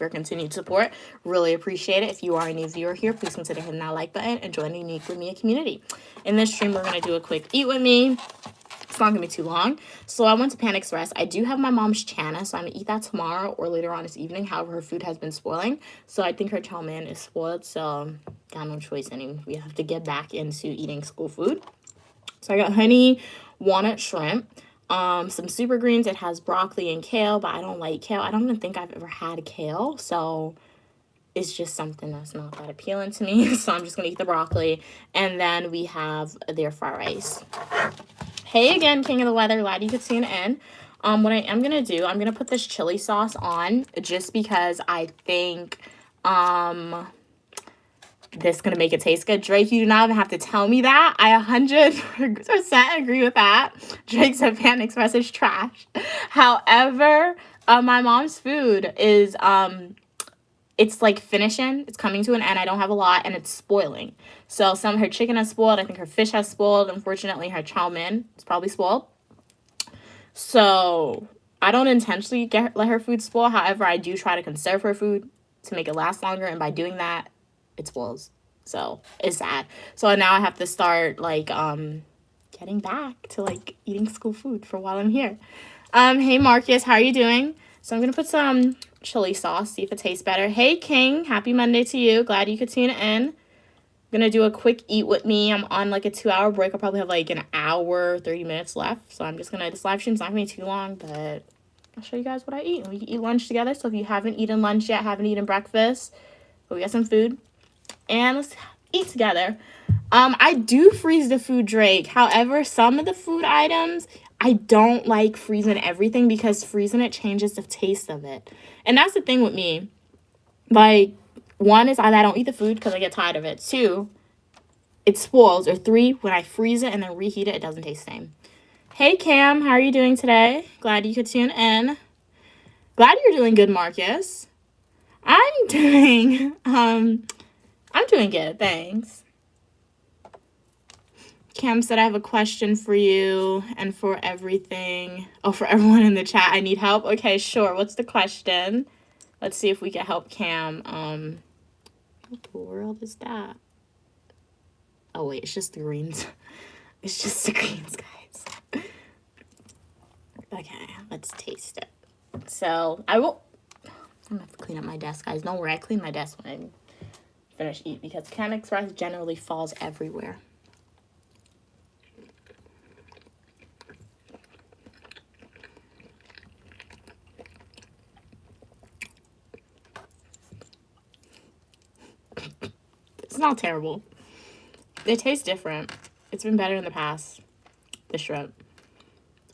your continued support. Really appreciate it. If you are a new viewer here, please consider hitting that like button and join the Unique With Me community. In this stream, we're going to do a quick eat with me. It's not going to be too long. So I went to Panda Express. I do have my mom's chana, so I'm going to eat that tomorrow or later on this evening. However, her food has been spoiling. So I think her chow mein is spoiled. So got no choice anymore. We have to get back into eating school food. So I got honey walnut shrimp. Some super greens. It has broccoli and kale, but I don't like kale. I don't even think I've ever had kale. So it's just something that's not that appealing to me. So I'm just going to eat the broccoli. And then we have their fried rice. Hey again, King of the Weather. Glad you could tune in. What I am going to do, I'm going to put this chili sauce on just because I think this is going to make it taste good. Drake, you do not even have to tell me that. I 100% agree with that. Drake said Panda Express is trash. However, my mom's food is, it's like finishing. It's coming to an end. I don't have a lot, and it's spoiling. So some of her chicken has spoiled. I think her fish has spoiled. Unfortunately, her chow mein is probably spoiled. So I don't intentionally let her food spoil. However, I do try to conserve her food to make it last longer, and by doing that, it spoils. So it's sad. So now I have to start like getting back to like eating school food for while I'm here. Hey Marcus, how are you doing? So I'm gonna put some chili sauce, see if it tastes better. Hey King, happy Monday to you. Glad you could tune in. I'm gonna do a quick eat with me. I'm on like a 2-hour break. I'll probably have like an hour, 30 minutes left. So I'm just gonna, this live stream's not gonna be too long, but I'll show you guys what I eat. And we can eat lunch together. So if you haven't eaten lunch yet, haven't eaten breakfast, but we got some food. And let's eat together. I do freeze the food, Drake. However, some of the food items, I don't like freezing everything because freezing it changes the taste of it. And that's the thing with me. Like, one is either I don't eat the food because I get tired of it. 2, it spoils. Or 3, when I freeze it and then reheat it, it doesn't taste the same. Hey, Cam. How are you doing today? Glad you could tune in. Glad you're doing good, Marcus. I'm doing good, thanks. Cam said I have a question for you and for everything. Oh, for everyone in the chat. I need help. Okay, sure. What's the question? Let's see if we can help Cam. What the world is that? Oh wait, it's just the greens. It's just the greens, guys. Okay, let's taste it. So I'm gonna have to clean up my desk, guys. Don't worry, I clean my desk when I finish eat because Panda Express generally falls everywhere. It's not terrible. They taste different. It's been better in the past, the shrimp.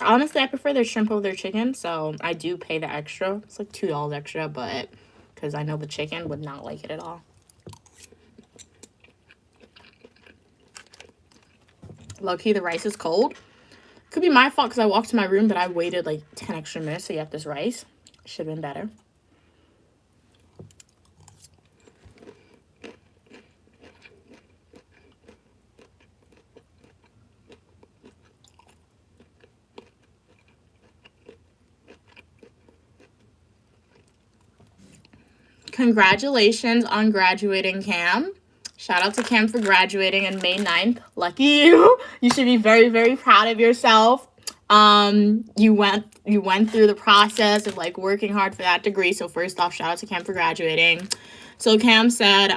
Honestly, I prefer their shrimp over their chicken, so I do pay the extra. It's like $2 extra, but because I know the chicken would not like it at all. Low-key, the rice is cold. Could be my fault because I walked to my room, but I waited like 10 extra minutes to get this rice. Should have been better. Congratulations on graduating, Cam. Shout out to Cam for graduating on May 9th. Lucky you. You should be very, very proud of yourself. You went through the process of like working hard for that degree. So first off, shout out to Cam for graduating. So Cam said,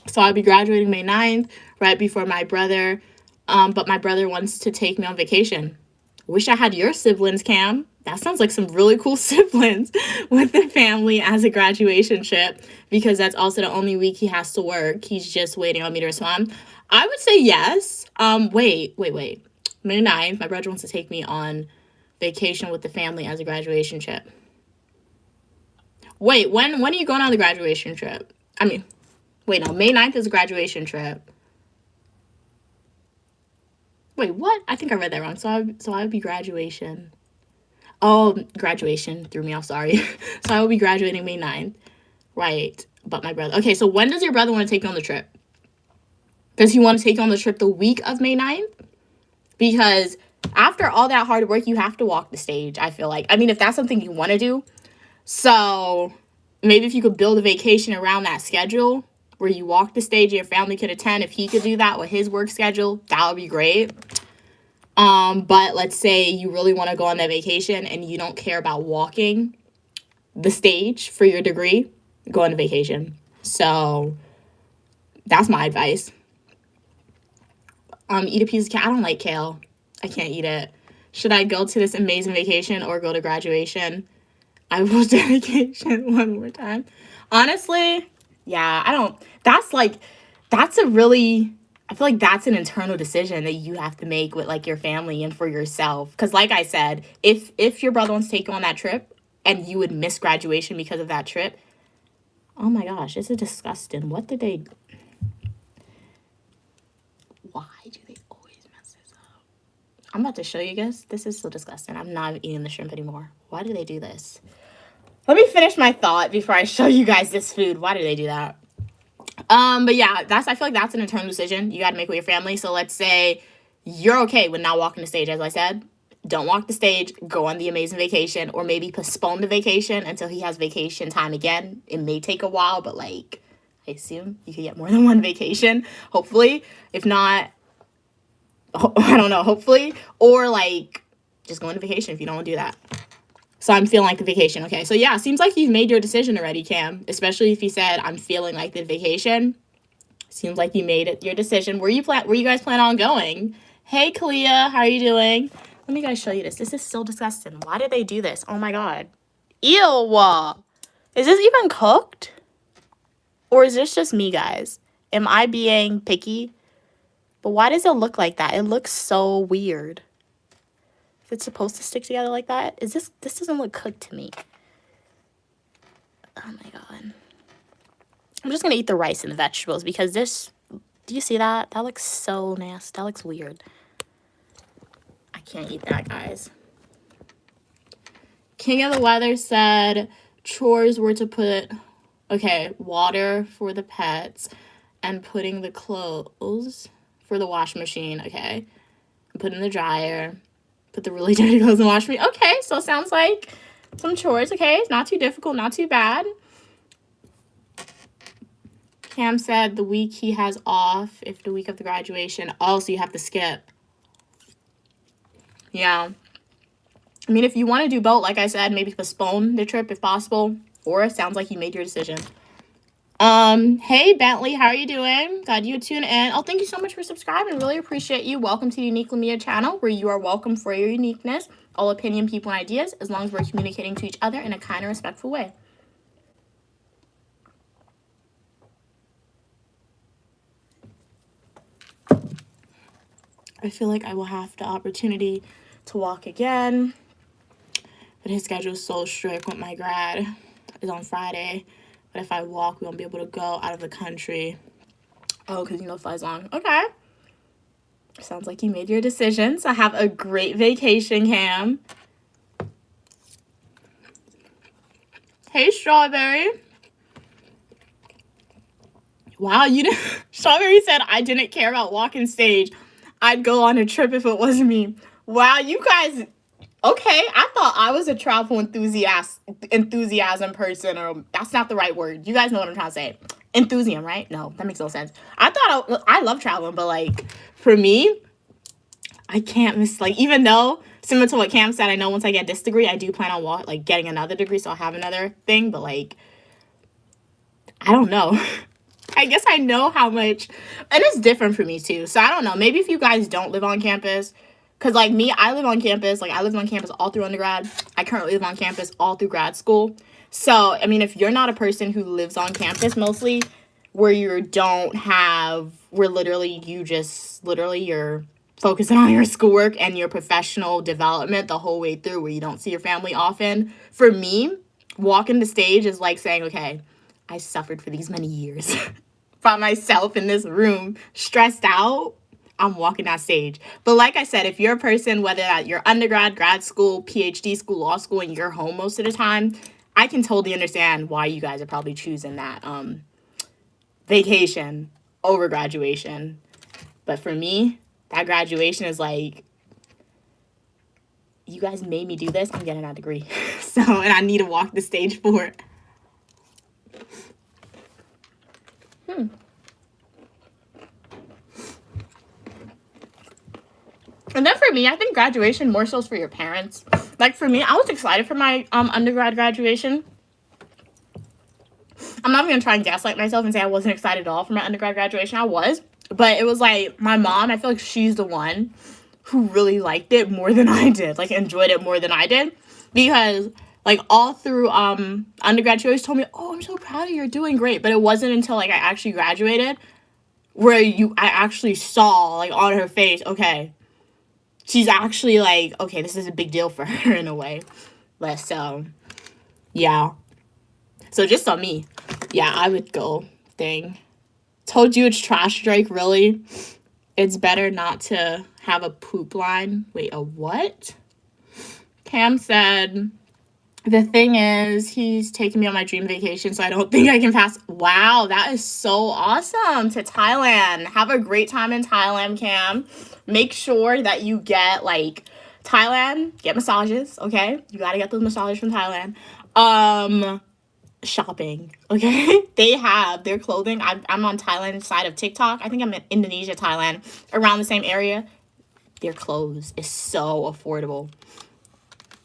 so I'll be graduating May 9th, right before my brother. But my brother wants to take me on vacation. Wish I had your siblings, Cam. That sounds like some really cool siblings with the family as a graduation trip because that's also the only week he has to work. He's just waiting on me to respond. I would say yes. Wait. May 9th, my brother wants to take me on vacation with the family as a graduation trip. Wait, when are you going on the graduation trip? May 9th is a graduation trip. Wait, what? I think I read that wrong. So I would be graduation. Oh, graduation threw me off, sorry. So I will be graduating May 9th. Right, but my brother. Okay, so when does your brother want to take you on the trip? Does he want to take you on the trip the week of May 9th? Because after all that hard work, you have to walk the stage, I feel like. I mean, if that's something you want to do. So maybe if you could build a vacation around that schedule where you walk the stage and your family could attend, if he could do that with his work schedule, that would be great. But let's say you really want to go on that vacation and you don't care about walking the stage for your degree, go on a vacation. So that's my advice. Eat a piece of kale. I don't like kale. I can't eat it. Should I go to this amazing vacation or go to graduation? I will dedication one more time. Honestly, yeah, I don't. That's a really. I feel like that's an internal decision that you have to make with like your family and for yourself. Because like I said, if your brother wants to take you on that trip and you would miss graduation because of that trip, oh my gosh, this is disgusting. What did they? Why do they always mess this up? I'm about to show you guys. This is so disgusting. I'm not eating the shrimp anymore. Why do they do this? Let me finish my thought before I show you guys this food. Why do they do that? But yeah, I feel like that's an internal decision you got to make with your family. So let's say you're okay with not walking the stage, as I said. Don't walk the stage, go on the amazing vacation, or maybe postpone the vacation until he has vacation time again. It may take a while, but like, I assume you could get more than one vacation, hopefully. If not, I don't know, hopefully. Or like, just go on a vacation if you don't want to do that. So I'm feeling like the vacation. Okay, so yeah, seems like you've made your decision already, Cam. Especially if you said I'm feeling like the vacation. Seems like you made it your decision. Where you guys plan on going? Hey, Kalia, how are you doing? Let me guys show you this. This is so disgusting. Why did they do this? Oh my god. Ew. Is this even cooked? Or is this just me, guys? Am I being picky? But why does it look like that? It looks so weird. Is it supposed to stick together like that? This doesn't look cooked to me. Oh my god. I'm just gonna eat the rice and the vegetables because this, do you see that? That looks so nasty. That looks weird. I can't eat that, guys. King of the Weather said chores were to put, okay, water for the pets and putting the clothes for the washing machine, okay. And put in the dryer. Put the really dirty clothes in the washing machine. Okay, so it sounds like some chores, okay. It's not too difficult, not too bad. Cam said the week he has off, if the week of the graduation. Oh, so you have to skip. Yeah. I mean, if you want to do both, like I said, maybe postpone the trip if possible. Or it sounds like you made your decision. Hey, Bentley, how are you doing? Glad you tuned in. Oh, thank you so much for subscribing. Really appreciate you. Welcome to the Unique Lamia channel, where you are welcome for your uniqueness, all opinion, people, and ideas, as long as we're communicating to each other in a kind and respectful way. I feel like I will have the opportunity to walk again, but his schedule is so strict with my grad. It's on Friday, but if I walk, we won't be able to go out of the country. Oh, because flies long. Okay. Sounds like you made your decisions. I have a great vacation, Cam. Hey, Strawberry. Wow, Strawberry said I didn't care about walking stage. I'd go on a trip if it wasn't me. Wow, you guys. Okay, I thought I was a travel enthusiasm person, or that's not the right word. You guys know what I'm trying to say. Enthusiasm, right? No, that makes no sense. I thought I love traveling, but like for me, I can't miss, like, even though similar to what Cam said, I know once I get this degree, I do plan on getting another degree, so I'll have another thing, but like I don't know. I guess I know how much, and it's different for me too. So I don't know. Maybe if you guys don't live on campus, because like me, I live on campus. Like I lived on campus all through undergrad. I currently live on campus all through grad school. So, I mean, if you're not a person who lives on campus mostly, where you're focusing on your schoolwork and your professional development the whole way through, where you don't see your family often. For me, walking the stage is like saying, okay, I suffered for these many years by myself in this room, stressed out. I'm walking that stage. But like I said, if you're a person, whether at your undergrad, grad school, PhD school, law school, and you're home most of the time, I can totally understand why you guys are probably choosing that vacation over graduation. But for me, that graduation is like, you guys made me do this. I'm getting that degree. So, and I need to walk the stage for it. And then for me, I think graduation more so is for your parents. Like for me, I was excited for my undergrad graduation. I'm not going to try and gaslight myself and say I wasn't excited at all for my undergrad graduation. I was. But it was like my mom, I feel like she's the one who really liked it more than I did. Like enjoyed it more than I did. Because like all through undergrad, she always told me, oh, I'm so proud of you. You're doing great. But it wasn't until like I actually graduated where I actually saw like on her face, okay, she's actually like, okay, this is a big deal for her in a way. So, yeah. So just on me. Yeah, I would go. Dang. Told you it's trash, Drake, really? It's better not to have a poop line. Wait, a what? Cam said, the thing is, he's taking me on my dream vacation, so I don't think I can pass. Wow, that is so awesome. To Thailand. Have a great time in Thailand, Cam. Make sure that you get, like, Thailand, get massages, okay? You gotta get those massages from Thailand. Shopping, okay? They have their clothing. I'm on Thailand side of TikTok. I think I'm in Indonesia, Thailand, around the same area. Their clothes is so affordable.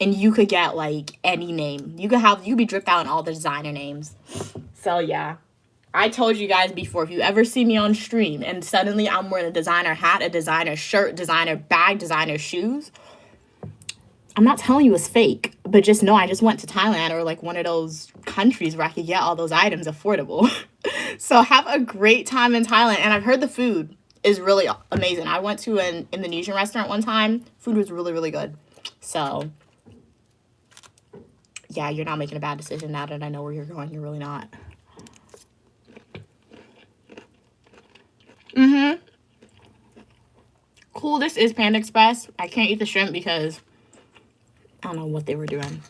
And you could get, like, any name. You could be dripped out in all the designer names. So, yeah. I told you guys before, if you ever see me on stream and suddenly I'm wearing a designer hat, a designer shirt, designer bag, designer shoes, I'm not telling you it's fake, but just know I just went to Thailand or like one of those countries where I could get all those items affordable. So have a great time in Thailand. And I've heard the food is really amazing. I went to an Indonesian restaurant one time. Food was really, really good. So yeah, you're not making a bad decision now that I know where you're going. You're really not. Cool, this is Panda Express. I can't eat the shrimp because I don't know what they were doing.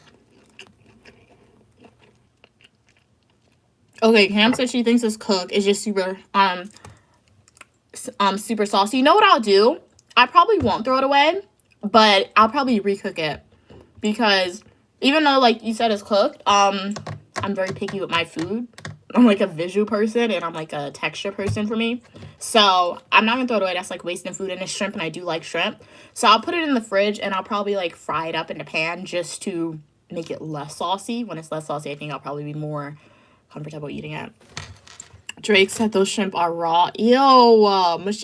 Okay, Cam said she thinks this cook is just super super saucy. You know what I'll do? I probably won't throw it away, but I'll probably recook it. Because even though like you said it's cooked, I'm very picky with my food. I'm like a visual person and I'm like a texture person for me. So I'm not gonna throw it away. That's like wasting food, and it's shrimp and I do like shrimp. So I'll put it in the fridge and I'll probably like fry it up in the pan just to make it less saucy. When it's less saucy, I think I'll probably be more comfortable eating it. Drake said those shrimp are raw. Yo,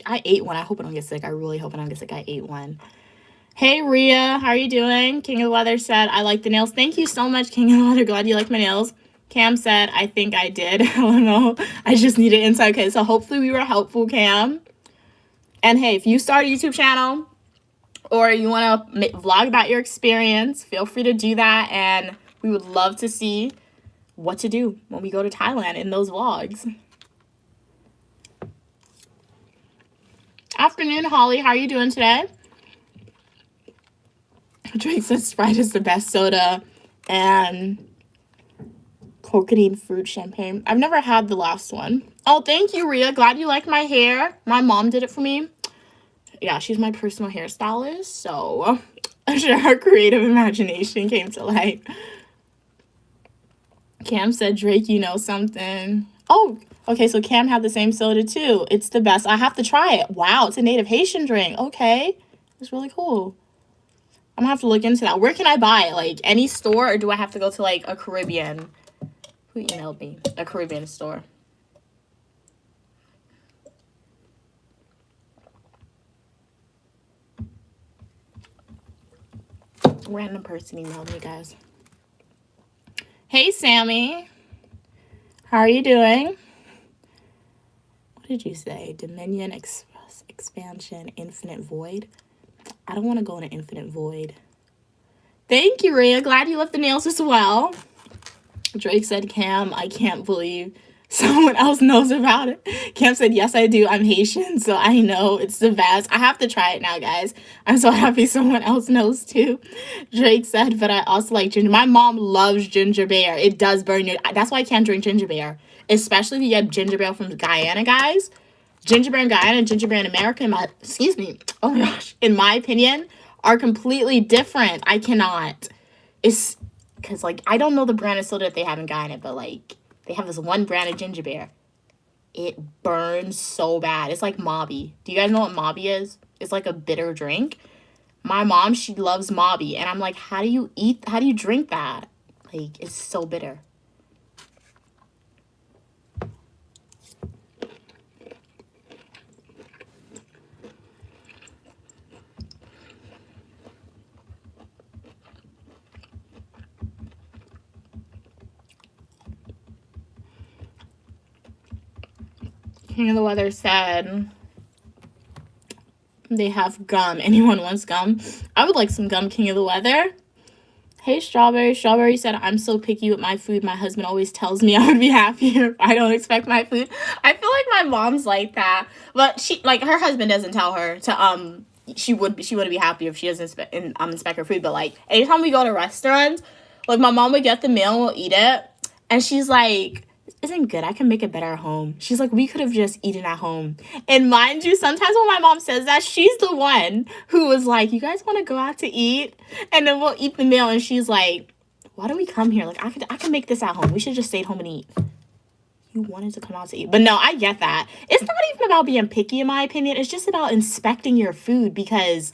I ate one. I hope I don't get sick. I really hope I don't get sick. I ate one. Hey, Rhea, how are you doing? King of the Weather said, I like the nails. Thank you so much, King of the Weather. Glad you like my nails. Cam said, I think I did. I don't know. I just needed insight. Okay, so hopefully we were helpful, Cam. And hey, if you start a YouTube channel or you want to vlog about your experience, feel free to do that. And we would love to see what to do when we go to Thailand in those vlogs. Afternoon, Holly. How are you doing today? Drake says Sprite is the best soda and coconut fruit champagne. I've never had the last one. Oh, thank you, Rhea. Glad you like my hair. My mom did it for me. Yeah, she's my personal hairstylist, so I'm sure her creative imagination came to light. Cam said, Drake, you know something. Oh, okay, so Cam had the same soda too. It's the best. I have to try it. Wow, it's a native Haitian drink. Okay, that's really cool. I'm gonna have to look into that. Where can I buy it? Like any store, or do I have to go to like a Caribbean? Who emailed me? A Caribbean store. Random person emailed me, guys. Hey, Sammy. How are you doing? What did you say? Dominion expansion, infinite void. I don't want to go in an infinite void. Thank you, Rhea. Glad you left the nails as well. Drake said, Cam, I can't believe someone else knows about it. Cam said, yes, I do. I'm Haitian, so I know it's the best. I have to try it now, guys. I'm so happy someone else knows too. Drake said, but I also like ginger. My mom loves ginger beer. It does burn you. That's why I can't drink ginger beer, especially if you get ginger beer from Guyana, guys. Ginger beer in Guyana and ginger beer in America, excuse me, oh my gosh, in my opinion, are completely different. I cannot. It's because, like, I don't know the brand of soda that they have in Guyana, but, like, they have this one brand of ginger beer. It burns so bad. It's like Mobby. Do you guys know what Mobby is? It's like a bitter drink. My mom, she loves Mobby. And I'm like, how do you drink that? Like, it's so bitter. King of the Weather said they have gum. Anyone wants gum? I would like some gum, King of the Weather. Hey, Strawberry. Strawberry said, I'm so picky with my food. My husband always tells me I would be happier if I don't expect my food. I feel like my mom's like that. But she, like, her husband doesn't tell her to, she would be happy if she doesn't inspect her food. But, like, anytime we go to restaurants, like, my mom would get the meal and we'll eat it. And she's like, this isn't good. I can make it better at home. She's like, we could have just eaten at home. And mind you, sometimes when my mom says that, she's the one who was like, you guys want to go out to eat? And then we'll eat the meal. And she's like, why do we come here? Like, I can make this at home. We should just stay at home and eat. You wanted to come out to eat. But no, I get that. It's not even about being picky, in my opinion. It's just about inspecting your food, because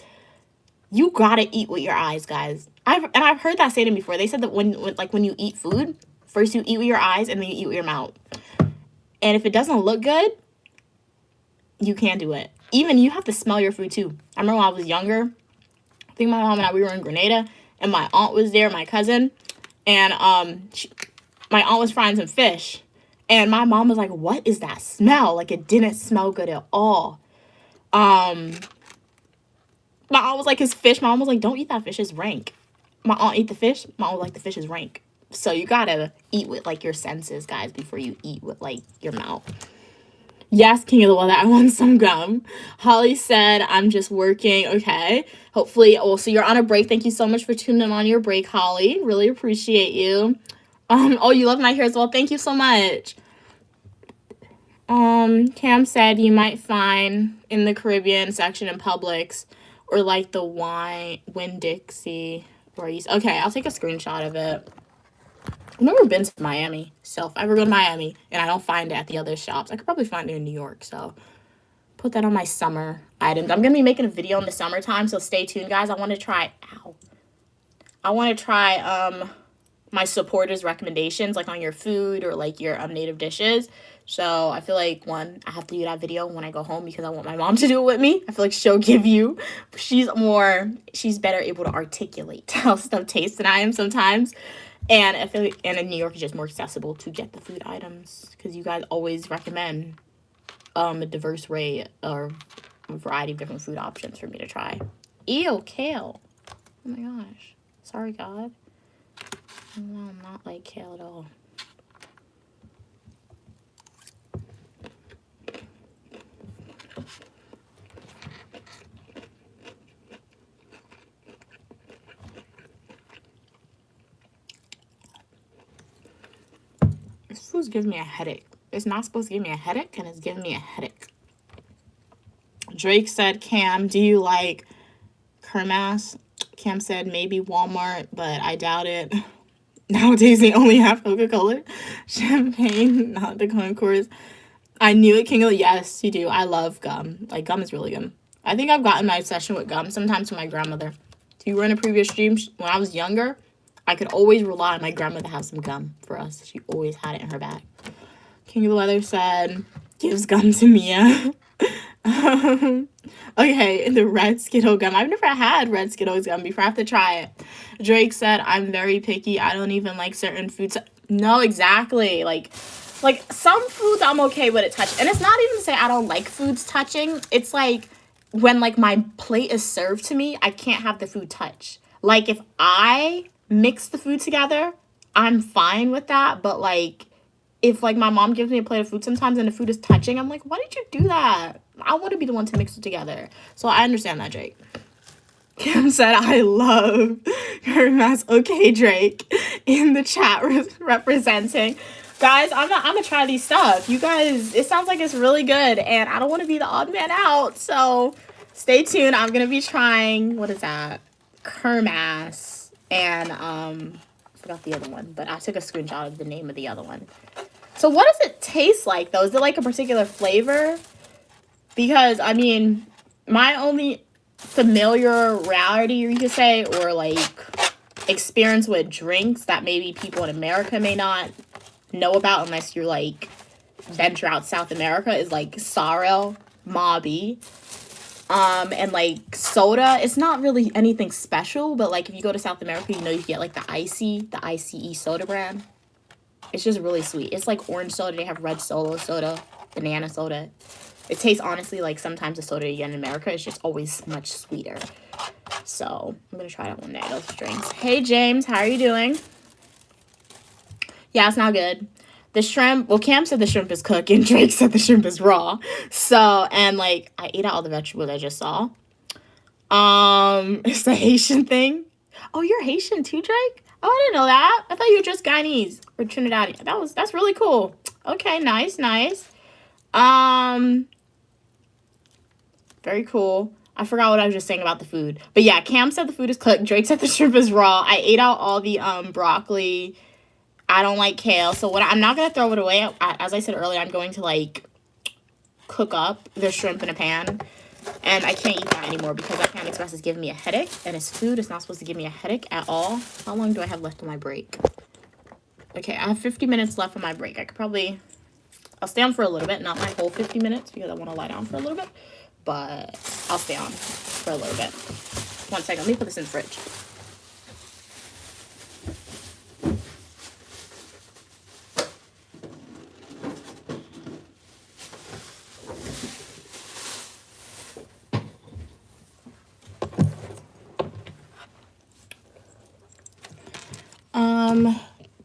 you gotta eat with your eyes, guys. I've heard that statement before. They said that when you eat food, first you eat with your eyes and then you eat with your mouth. And if it doesn't look good, you can't do it. Even you have to smell your food too. I remember when I was younger, I think my mom and I, we were in Grenada, and my aunt was there, my cousin, and my aunt was frying some fish. And my mom was like, what is that smell? Like, it didn't smell good at all. My aunt was like, his fish. My mom was like, don't eat that fish. It's rank. My aunt ate the fish. My aunt was like, the fish is rank. So you gotta eat with, like, your senses, guys, before you eat with, like, your mouth. Yes, King of the Weather, I want some gum. Holly said, I'm just working. Okay. Hopefully, so you're on a break. Thank you so much for tuning in on your break, Holly. Really appreciate you. Oh, you love my hair as well. Thank you so much. Cam said you might find in the Caribbean section in Publix, or like the Winn-Dixie, or okay, I'll take a screenshot of it. I've never been to Miami, so if I ever go to Miami and I don't find it at the other shops, I could probably find it in New York, so put that on my summer items. I'm gonna be making a video in the summertime, so stay tuned, guys. I want to try my supporters' recommendations, like on your food or like your native dishes. So I feel like, one, I have to do that video when I go home because I want my mom to do it with me. I feel like she'll give you, she's better able to articulate how stuff tastes than I am sometimes. And I feel like, and in New York, it's just more accessible to get the food items because you guys always recommend a diverse array or a variety of different food options for me to try. Ew, kale. Oh my gosh. Sorry, God. No, I'm not like kale at all. This food's giving me a headache. It's not supposed to give me a headache, and it's giving me a headache. Drake said, Cam, do you like Kermas? Cam said, maybe Walmart, but I doubt it. Nowadays, they only have Coca-Cola, champagne, not the concourse. I knew it, King of the... Yes, you do. I love gum. Like, gum is really good. I think I've gotten my obsession with gum sometimes from my grandmother. If you were in a previous stream, when I was younger, I could always rely on my grandmother to have some gum for us. She always had it in her bag. King of the Weather said, gives gum to Mia. Okay, the red Skittle gum. I've never had red Skittles gum before. I have to try it. Drake said, I'm very picky. I don't even like certain foods. No, exactly. Like some foods I'm okay with it touching. And it's not even to say I don't like foods touching. It's like when like my plate is served to me, I can't have the food touch. Like if I mix the food together, I'm fine with that. But like if like my mom gives me a plate of food sometimes and the food is touching, I'm like, why did you do that? I want to be the one to mix it together. So I understand that, Drake. Kim said, I love her mask. Okay, Drake, in the chat representing. Guys, I'm gonna try these stuff. You guys, it sounds like it's really good, and I don't want to be the odd man out. So stay tuned. I'm going to be trying, what is that? Kermas, and I forgot the other one, but I took a screenshot of the name of the other one. So what does it taste like, though? Is it like a particular flavor? Because, I mean, my only familiarity, you could say, or like experience with drinks that maybe people in America may not know about unless you're like venture out South America is like Sorrel, Mabi, and like soda. It's not really anything special, but like if you go to South America, you know you get like the ICE soda brand. It's just really sweet. It's like orange soda. They have red solo soda, banana soda. It tastes honestly like sometimes the soda you get in America is just always much sweeter. So I'm gonna try that one day, those drinks. Hey James, how are you doing? Yeah, it's not good. The shrimp, well, Cam said the shrimp is cooked and Drake said the shrimp is raw. So, and like I ate out all the vegetables I just saw. It's the Haitian thing. Oh, you're Haitian too, Drake? Oh, I didn't know that. I thought you were just Guyanese or Trinidadian. That's really cool. Okay, nice. Very cool. I forgot what I was just saying about the food. But yeah, Cam said the food is cooked. Drake said the shrimp is raw. I ate out all the broccoli. I don't like kale. So I'm not going to throw it away. As I said earlier, I'm going to like cook up the shrimp in a pan. And I can't eat that anymore because that Panda Express is giving me a headache. And it's food. It's not supposed to give me a headache at all. How long do I have left on my break? Okay, I have 50 minutes left on my break. I'll stay on for a little bit. Not my whole 50 minutes because I want to lie down for a little bit. But I'll stay on for a little bit. 1 second. Let me put this in the fridge.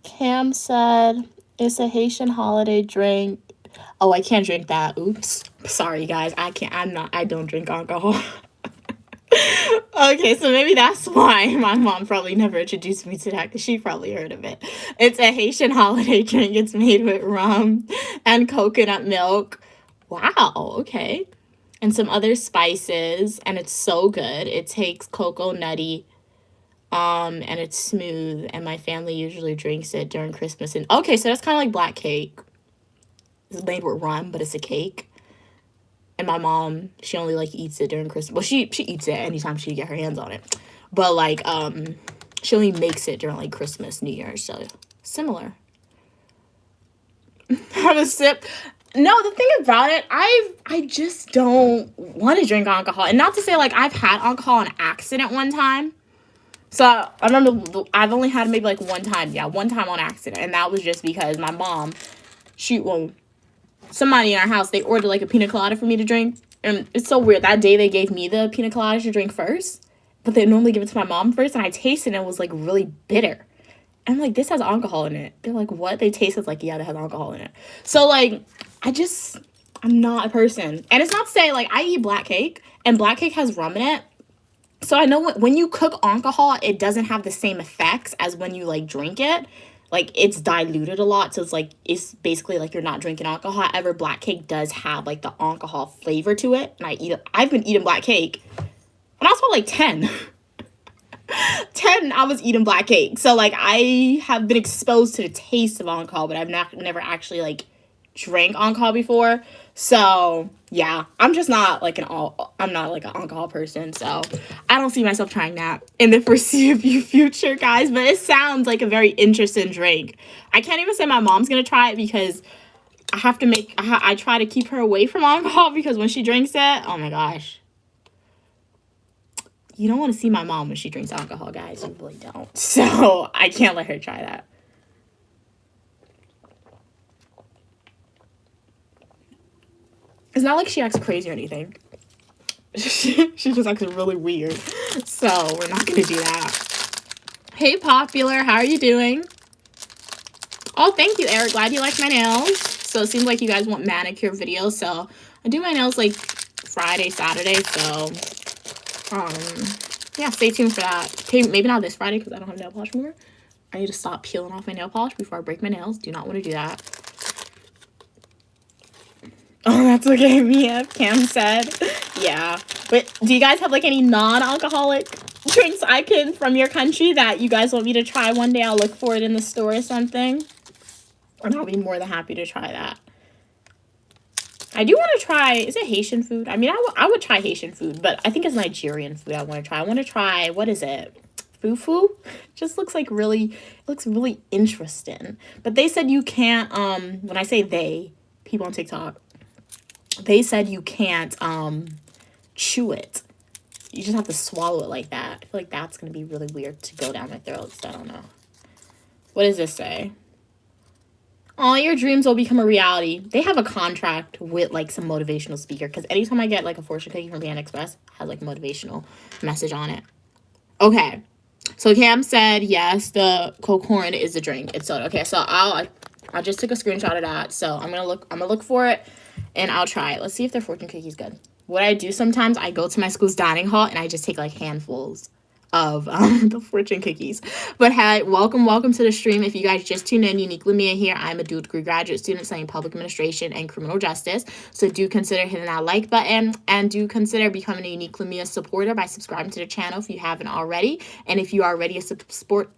Cam said it's a Haitian holiday drink. Oh, I can't drink that. Oops. Sorry, guys. I don't drink alcohol. Okay, so maybe that's why my mom probably never introduced me to that because she probably heard of it. It's a Haitian holiday drink. It's made with rum and coconut milk. Wow, okay. And some other spices, and it's so good. It takes cocoa nutty, and it's smooth, and my family usually drinks it during Christmas. And okay, so that's kind of like black cake. It's made with rum, but it's a cake. And my mom, she only like eats it during Christmas. Well, she eats it anytime she get her hands on it. But like she only makes it during like Christmas, New Year's, so similar. Have a sip. No, the thing about it, I just don't want to drink alcohol. And not to say like I've had alcohol on accident one time. So I remember I've only had maybe like one time on accident. And that was just because my mom, somebody in our house, they ordered like a pina colada for me to drink. And it's so weird. That day they gave me the pina colada to drink first. But they normally give it to my mom first. And I tasted it and it was like really bitter. And I'm like, this has alcohol in it. They're like, what? They tasted like, yeah, that has alcohol in it. So like, I'm not a person. And it's not to say like I eat black cake. And black cake has rum in it. So I know when you cook alcohol, it doesn't have the same effects as when you like drink it. Like it's diluted a lot. So it's basically like you're not drinking alcohol. However, black cake does have like the alcohol flavor to it. And I've been eating black cake when I was about like 10. 10, I was eating black cake. So like I have been exposed to the taste of alcohol, but I've never actually like drank alcohol before. So yeah, I'm not like an alcohol person, so I don't see myself trying that in the foreseeable future, guys. But it sounds like a very interesting drink. I can't even say my mom's gonna try it because I try to keep her away from alcohol because when she drinks it, oh my gosh. You don't want to see my mom when she drinks alcohol, guys. You really don't. So I can't let her try that. It's not like she acts crazy or anything. She just acts really weird. So we're not going to do that. Hey, Popular. How are you doing? Oh, thank you, Eric. Glad you like my nails. So it seems like you guys want manicure videos. So I do my nails like Friday, Saturday. So yeah, stay tuned for that. Okay, maybe not this Friday because I don't have nail polish anymore. I need to stop peeling off my nail polish before I break my nails. Do not want to do that. Oh, that's okay, Mia. Cam said. Yeah. But do you guys have like any non-alcoholic drinks I can from your country that you guys want me to try one day. I'll look for it in the store or something. And I'll be more than happy to try that. I do want to try, is it Haitian food? I mean, I would try Haitian food, but I think it's Nigerian food I want to try. I want to try, what is it? Fufu? Just looks like really, it looks really interesting. But they said you can't, when I say they, people on TikTok, they said you can't, chew it. You just have to swallow it like that. I feel like that's going to be really weird to go down my throat, so I don't know. What does this say? All your dreams will become a reality. They have a contract with like some motivational speaker, because anytime I get like a fortune cookie from Panda Express, it has like a motivational message on it. Okay, so Cam said yes, the Coke Horn is a drink. It's soda. Okay, so I just took a screenshot of that. So I'm gonna look for it, and I'll try it. Let's see if their fortune cookie's good. What I do sometimes, I go to my school's dining hall and I just take like handfuls of the fortune cookies. But hey, welcome to the stream. If you guys just tuned in, Unique Lumia here. I'm a dual degree graduate student studying public administration and criminal justice. So do consider hitting that like button, and do consider becoming a Unique Lumia supporter by subscribing to the channel if you haven't already. And if you are already a supporter,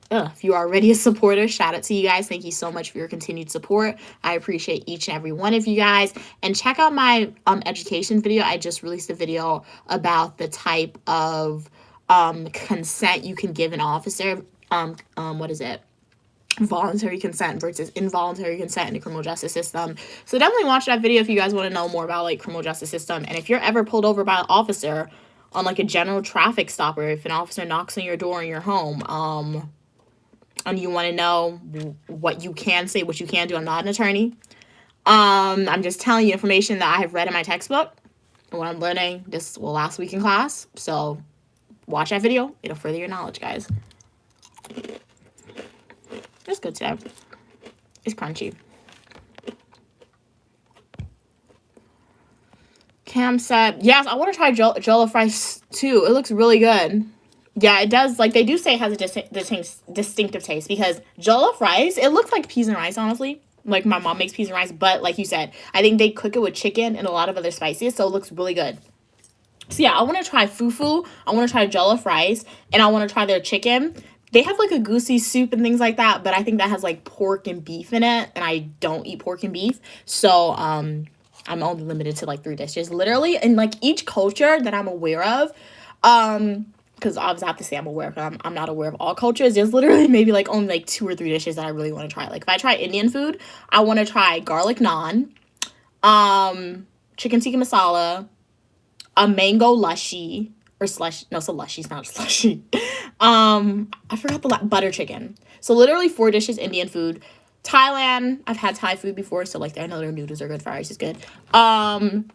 shout out to you guys. Thank you so much for your continued support. I appreciate each and every one of you guys. And check out my education video. I just released a video about the type of consent you can give an officer. What is it? Voluntary consent versus involuntary consent in the criminal justice system. So definitely watch that video if you guys want to know more about like criminal justice system. And if you're ever pulled over by an officer on like a general traffic stop, or if an officer knocks on your door in your home, and you want to know what you can say, what you can do. I'm not an attorney. I'm just telling you information that I have read in my textbook and what I'm learning this last week in class. So watch that video. It'll further your knowledge, guys. It's good today. It's crunchy. Cam said, yes, I want to try jollof rice too. It looks really good. Yeah, it does. Like, they do say it has a distinctive taste, because jollof rice, it looks like peas and rice, honestly. Like, my mom makes peas and rice, but like you said, I think they cook it with chicken and a lot of other spices, so it looks really good. So yeah, I want to try fufu, I want to try jollof rice, and I want to try their chicken. They have like a goosey soup and things like that, but I think that has like pork and beef in it, and I don't eat pork and beef. So I'm only limited to like 3 dishes, literally. And like each culture that I'm aware of, because obviously I have to say I'm aware of, I'm not aware of all cultures. There's literally maybe like only like 2 or 3 dishes that I really want to try. Like if I try Indian food, I want to try garlic naan, chicken tikka masala, a mango lushy, or slush. No, so lushy's not slushy. I forgot the butter chicken. So literally 4 dishes Indian food. Thailand, I've had Thai food before, so like I know their noodles are good, fried rice is good. Kimbap,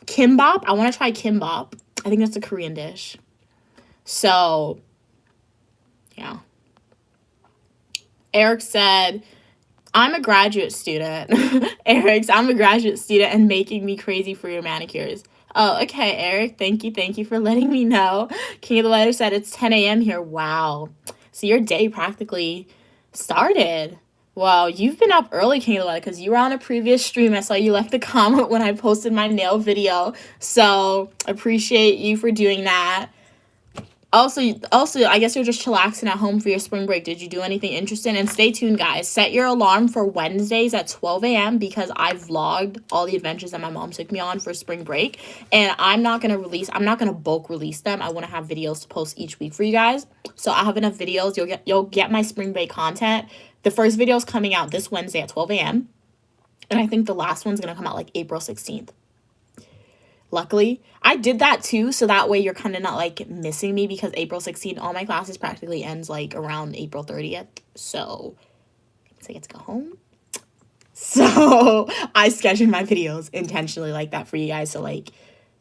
I want to try kimbap. I think that's a Korean dish. So yeah. Eric said, I'm a graduate student. I'm a graduate student and making me crazy for your manicures. Oh, okay, Eric. Thank you for letting me know. King of the Letter said it's 10 a.m. here. Wow. So your day practically started. Wow, you've been up early, King of the Letter, because you were on a previous stream. I saw you left a comment when I posted my nail video. So appreciate you for doing that. Also, I guess you're just chillaxing at home for your spring break. Did you do anything interesting? And stay tuned, guys. Set your alarm for Wednesdays at 12 a.m. because I vlogged all the adventures that my mom took me on for spring break. And I'm not going to bulk release them. I want to have videos to post each week for you guys. So I'll have enough videos. You'll get my spring break content. The first video is coming out this Wednesday at 12 a.m. And I think the last one's going to come out like April 16th. Luckily, I did that too, so that way you're kind of not like missing me, because April 16th, all my classes practically ends like around April 30th. So I get to go home. So I scheduled my videos intentionally like that for you guys. So like,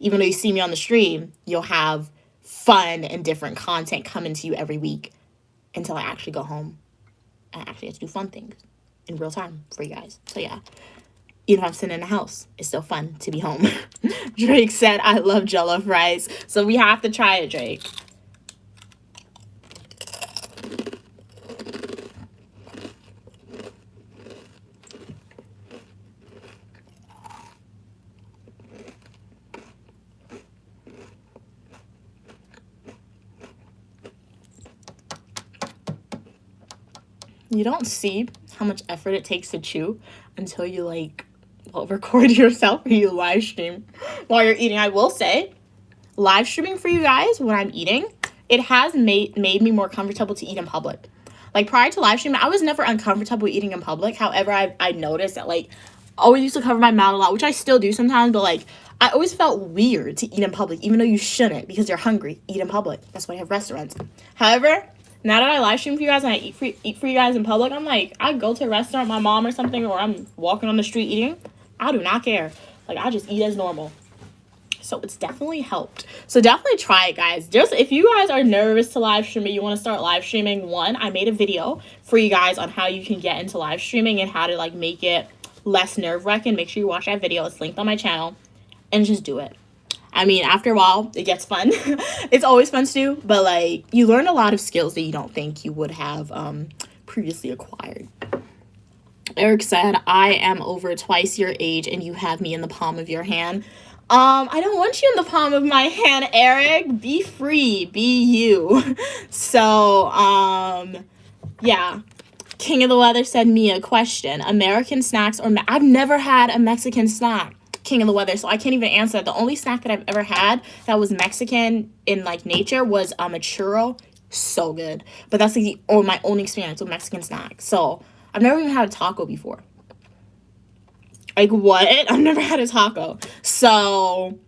even though you see me on the stream, you'll have fun and different content coming to you every week until I actually go home and actually get to do fun things in real time for you guys. So yeah. Even if I'm sitting in the house, it's still fun to be home. Drake said, I love jollof rice. So we have to try it, Drake. You don't see how much effort it takes to chew until you like record yourself or you live stream while you're eating. I will say, live streaming for you guys when I'm eating, it has made me more comfortable to eat in public. Like prior to live streaming, I was never uncomfortable eating in public. However, I noticed that like I always used to cover my mouth a lot, which I still do sometimes, but like I always felt weird to eat in public, even though you shouldn't because you're hungry. Eat in public. That's why I have restaurants. However, now that I live stream for you guys and I eat for you guys in public, I'm like, I go to a restaurant, my mom or something, or I'm walking on the street eating. I do not care. Like I just eat as normal. So it's definitely helped. So definitely try it, guys. Just if you guys are nervous to live stream, you want to start live streaming, I made a video for you guys on how you can get into live streaming and how to like make it less nerve-wracking. Make sure you watch that video. It's linked on my channel and just do it. I mean, after a while, it gets fun. It's always fun to do, but like you learn a lot of skills that you don't think you would have previously acquired. Eric said, I am over twice your age and you have me in the palm of your hand. I don't want you in the palm of my hand, Eric. Be free. Be you. So, yeah. King of the Weather said, Mia, question. American snacks or... I've never had a Mexican snack, King of the Weather, so I can't even answer that. The only snack that I've ever had that was Mexican in, like, nature was a churro. So good. But that's, like, my only experience with Mexican snacks. So, I've never even had a taco before. Like, what? I've never had a taco. So,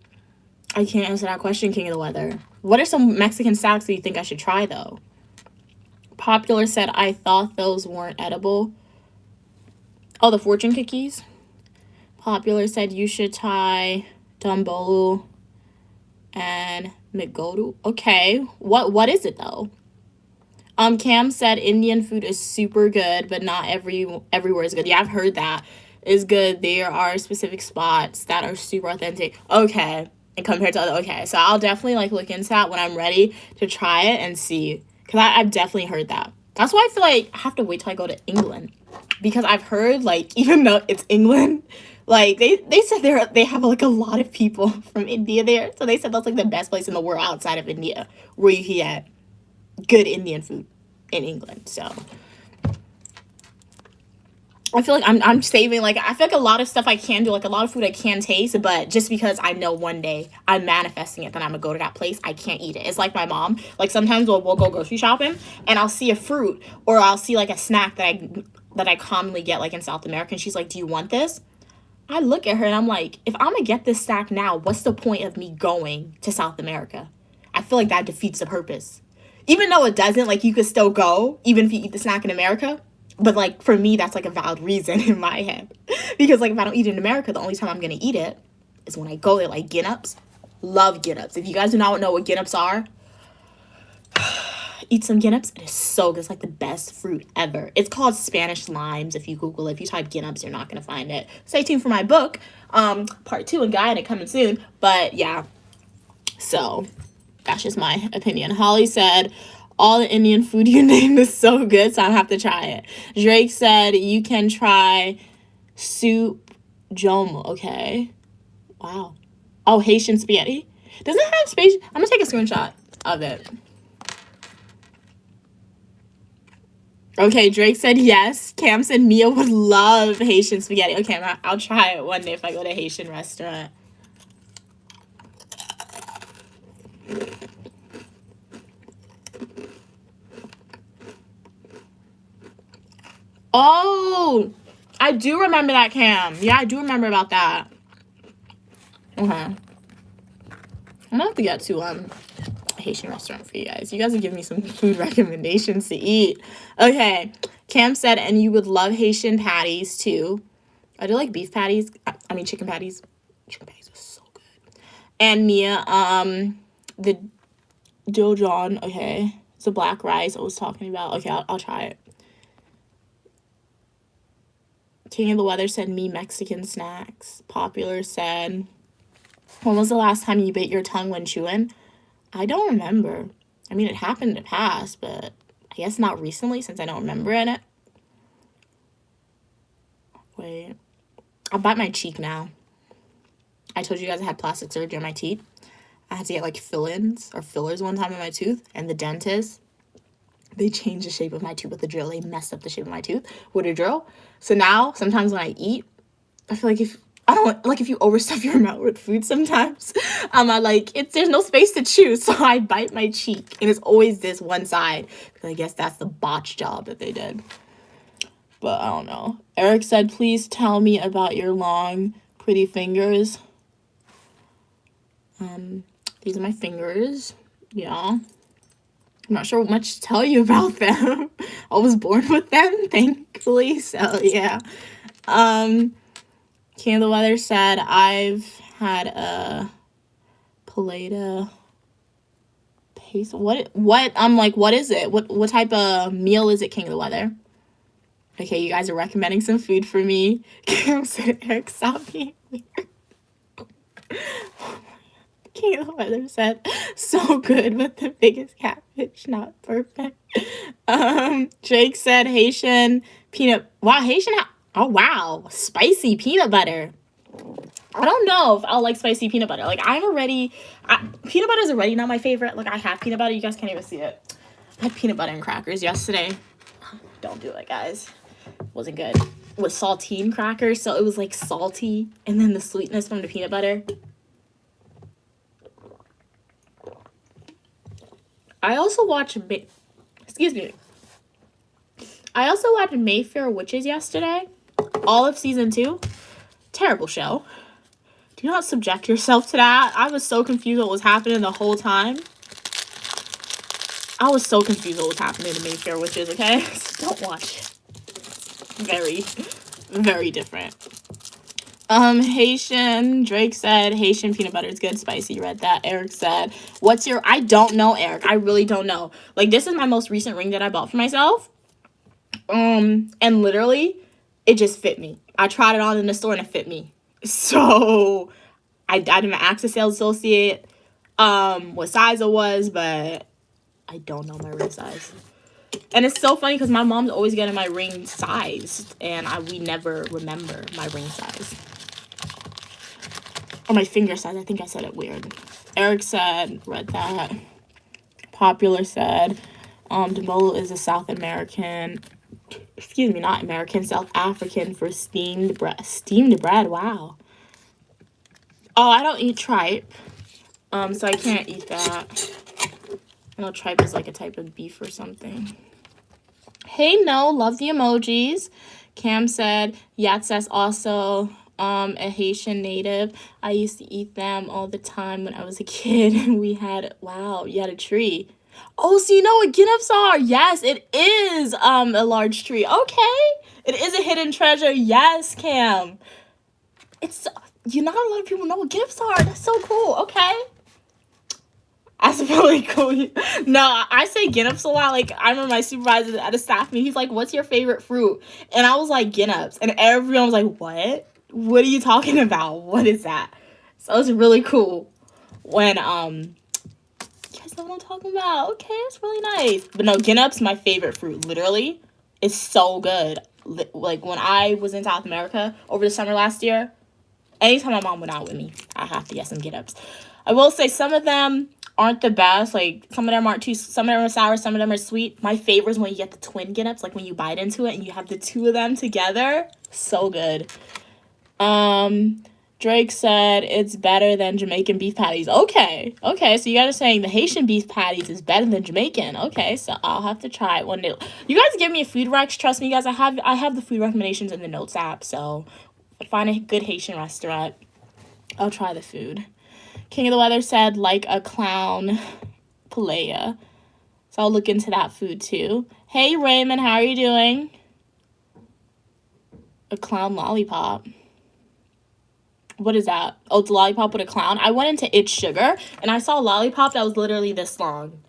I can't answer that question, King of the Weather. What are some Mexican snacks that you think I should try, though? Popular said, I thought those weren't edible. Oh, the fortune cookies? Popular said, you should try Dumbolu and McGodu. Okay. What is it, though? Cam said, Indian food is super good, but not everywhere is good. Yeah, I've heard that. Is good. There are specific spots that are super authentic. Okay. And compared to other, okay. So I'll definitely like look into that when I'm ready to try it and see. Because I've definitely heard that. That's why I feel like I have to wait till I go to England. Because I've heard like, even though it's England, like they said they have like a lot of people from India there. So they said that's like the best place in the world outside of India where you can get good Indian food in England. So I feel like I'm saving, like, I feel like a lot of stuff I can do, like, a lot of food I can taste, but just because I know one day I'm manifesting it, then I'm gonna go to that place, I can't eat it. It's like my mom. Like, sometimes we'll go grocery shopping, and I'll see a fruit, or I'll see, like, a snack that I commonly get, like, in South America, and she's like, do you want this? I look at her, and I'm like, if I'm gonna get this snack now, what's the point of me going to South America? I feel like that defeats the purpose. Even though it doesn't, like, you could still go, even if you eat the snack in America. But, like, for me, that's, like, a valid reason in my head. Because, like, if I don't eat it in America, the only time I'm going to eat it is when I go there. Like, Guinness. Love Guinness. If you guys do not know what Guinness are, eat some Guinness. It is so good. It's, like, the best fruit ever. It's called Spanish limes. If you Google it, if you type Guinness, you're not going to find it. Stay tuned for my book, part 2 and guide, it coming soon. But, yeah. So, that's just my opinion. Holly said, all the Indian food you named is so good, so I'll have to try it. Drake said, you can try soup jomo. Okay. Wow. Oh, Haitian spaghetti. Does it have space? I'm going to take a screenshot of it. Okay, Drake said yes. Cam said Mia would love Haitian spaghetti. Okay, I'll try it one day if I go to a Haitian restaurant. Oh, I do remember that, Cam. Yeah, I do remember about that. Okay. I'm gonna have to get to a Haitian restaurant for you guys. You guys are giving me some food recommendations to eat. Okay. Cam said, and you would love Haitian patties too. I do like beef patties. I mean chicken patties. Chicken patties are so good. And Mia, the Dijon, okay. It's the black rice I was talking about. Okay, I'll try it. King of the Weather said, me Mexican snacks. Popular said, when was the last time you bit your tongue when chewing? I don't remember. I mean, it happened in the past, but I guess not recently since I don't remember in it. Wait. I bite my cheek now. I told you guys I had plastic surgery on my teeth. I had to get, like, fill-ins or fillers one time in my tooth, and the dentist They changed the shape of my tooth with a drill. They messed up the shape of my tooth with a drill. So now, sometimes when I eat, I feel like if you overstuff your mouth with food sometimes, there's no space to chew, so I bite my cheek, and it's always this one side, because I guess that's the botch job that they did. But I don't know. Eric said, please tell me about your long, pretty fingers. These are my fingers. Yeah. I'm not sure what much to tell you about them. I was born with them, thankfully, so yeah. Candle Weather said, I've had a Paleta paste. What? I'm like, what is it? What type of meal is it, King of the Weather? Okay, you guys are recommending some food for me. Kim said, Eric, stop being weird. King of the Weather said, so good, but the biggest catfish, not perfect. Jake said, Haitian peanut. Wow, oh, wow. Spicy peanut butter. I don't know if I'll like spicy peanut butter. Like, peanut butter is already not my favorite. Like, I have peanut butter. You guys can't even see it. I had peanut butter and crackers yesterday. Don't do it, guys. Wasn't good. With saltine crackers, so it was, like, salty. And then the sweetness from the peanut butter. I also watched Mayfair Witches yesterday. All of season 2. Terrible show. Do not subject yourself to that. I was so confused what was happening the whole time. I was so confused what was happening to Mayfair Witches, okay? So don't watch it. Very, very different. Haitian, Drake said, Haitian peanut butter is good, spicy, read that. Eric said, I don't know, Eric. I really don't know. Like, this is my most recent ring that I bought for myself. And literally, it just fit me. I tried it on in the store and it fit me. So, I didn't ask the sales associate what size it was, but I don't know my ring size. And it's so funny because my mom's always getting my ring size, and we never remember my ring size. Or my finger size. I think I said it weird. Eric said, read that. Popular said, Dembolo is a South African for steamed bread. Steamed bread, wow. Oh, I don't eat tripe. So I can't eat that. I know tripe is like a type of beef or something. Hey, no, love the emojis. Cam said, Yatzes also a Haitian native. I used to eat them all the time when I was a kid. You had a tree. Oh, so you know what Guineps are? Yes, it is a large tree. Okay. It is a hidden treasure. Yes, Cam. Not a lot of people know what Guineps are. That's so cool. Okay. That's really cool. No, I say Guineps a lot. Like, I remember my supervisor at a staff meeting, he's like, what's your favorite fruit? And I was like, Guineps. And everyone was like, what? What are you talking about? What is that? So it's really cool when, you guys know what I'm talking about. Okay, it's really nice. But no, Guineps, my favorite fruit, literally. It's so good. Like, when I was in South America over the summer last year, anytime my mom went out with me, I have to get some Guineps. I will say some of them aren't the best. Like, some of them are sour, some of them are sweet. My favorite is when you get the twin Guineps, like when you bite into it and you have the two of them together. So good. Drake said it's better than Jamaican beef patties. Okay, so you guys are saying the Haitian beef patties is better than Jamaican. Okay, so I'll have to try it one day. You guys give me a food recs. Trust me, guys. I have the food recommendations in the notes app. So find a good Haitian restaurant. I'll try the food. King of the Weather said, like a clown palea. So I'll look into that food too. Hey, Raymond, how are you doing? A clown lollipop. What is that? Oh, it's a lollipop with a clown. I went into It's Sugar, and I saw a lollipop that was literally this long.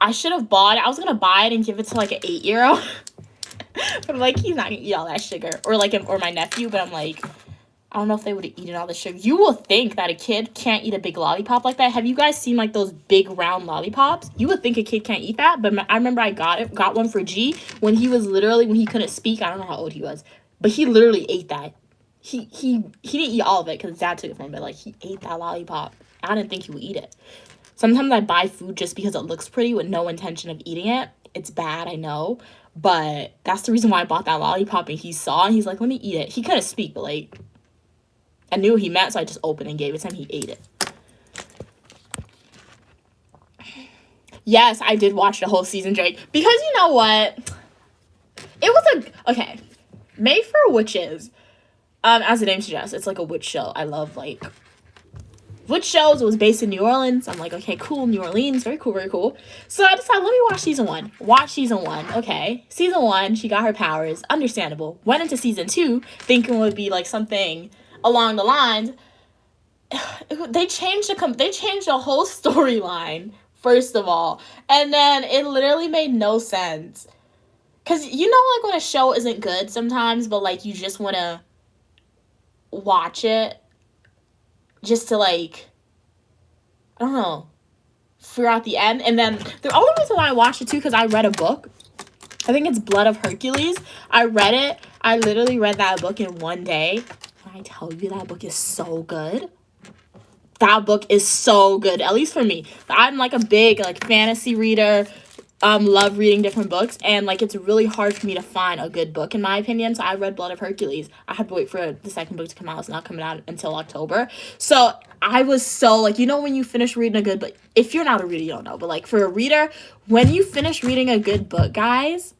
I should have bought it. I was going to buy it and give it to, like, an 8-year-old. But I'm like, he's not going to eat all that sugar. Or my nephew, but I'm like, I don't know if they would have eaten all the sugar. You will think that a kid can't eat a big lollipop like that. Have you guys seen, like, those big round lollipops? You would think a kid can't eat that, but I remember I got one for G when he couldn't speak. I don't know how old he was, but he literally ate that. He didn't eat all of it because his dad took it from him, but, like, he ate that lollipop. I didn't think he would eat it. Sometimes I buy food just because it looks pretty with no intention of eating it, It's bad, I know. But that's the reason why I bought that lollipop. And he saw and he's like, let me eat it. He couldn't speak, but like, I knew what he meant, so I just opened and gave it to him. He ate it. Yes, I did watch the whole season, Drake. Because you know what? It was okay. Made for Witches. As the name suggests, it's like a witch show. I love like witch shows. It was based in New Orleans. I'm like, okay, cool, New Orleans, very cool, very cool. So I decided, let me watch season 1. Watch season 1. Okay, season 1, she got her powers. Understandable. Went into season 2 thinking it would be like something along the lines. They changed the whole storyline first of all, and then it literally made no sense. Cause you know, like when a show isn't good sometimes, but like you just want to watch it just to like, I don't know, figure out the end. And then the only reason why I watched it too, because I read a book. I think it's Blood of Hercules. I read it. I literally read that book in one day. And I tell you, that book is so good. That book is so good, at least for me. I'm like a big like fantasy reader. Love reading different books, and like it's really hard for me to find a good book in my opinion. So I read Blood of Hercules. I had to wait for the second book to come out. It's not coming out until October. So I was so like, you know, when you finish reading a good book, if you're not a reader, you don't know, but like for a reader, when you finish reading a good book, guys,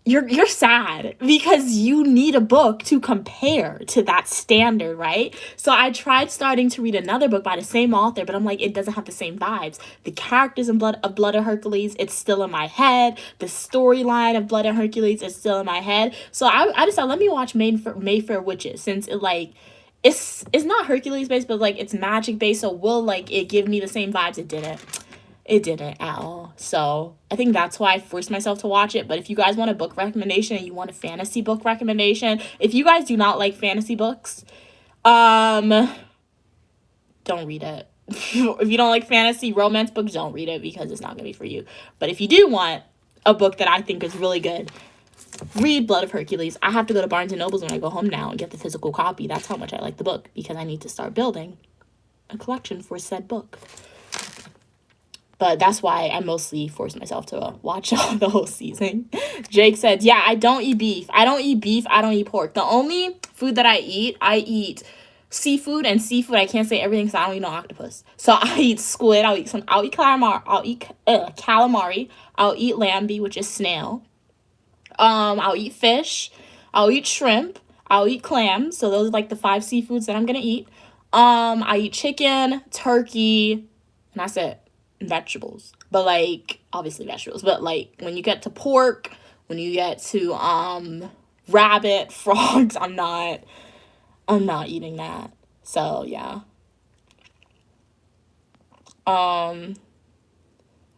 you're sad because you need a book to compare to that standard, right? So I tried starting to read another book by the same author, but I'm like, it doesn't have the same vibes. The characters in Blood of Hercules, it's still in my head. The storyline of Blood of Hercules is still in my head. So I decided, let me watch Mayfair Witches, since it like it's not Hercules based, but like it's magic based. So will like it give me the same vibes? It didn't. It didn't at all. So I think that's why I forced myself to watch it. But if you guys want a book recommendation and you want a fantasy book recommendation, if you guys do not like fantasy books, don't read it. If you don't like fantasy romance books, don't read it because it's not going to be for you. But if you do want a book that I think is really good, read Blood of Hercules. I have to go to Barnes & Nobles when I go home now and get the physical copy. That's how much I like the book, because I need to start building a collection for said book. But that's why I mostly force myself to watch the whole season. Jake said, yeah, I don't eat beef. I don't eat beef. I don't eat pork. The only food that I eat seafood, and seafood, I can't say everything because I don't eat no octopus. So I eat squid. I'll eat calamari. I'll eat lambi, which is snail. I'll eat fish. I'll eat shrimp. I'll eat clams. So those are like the 5 seafoods that I'm going to eat. I eat chicken, turkey, and that's it. Vegetables, but like obviously vegetables, but like when you get to pork, when you get to rabbit, frogs, I'm not eating that. So yeah. I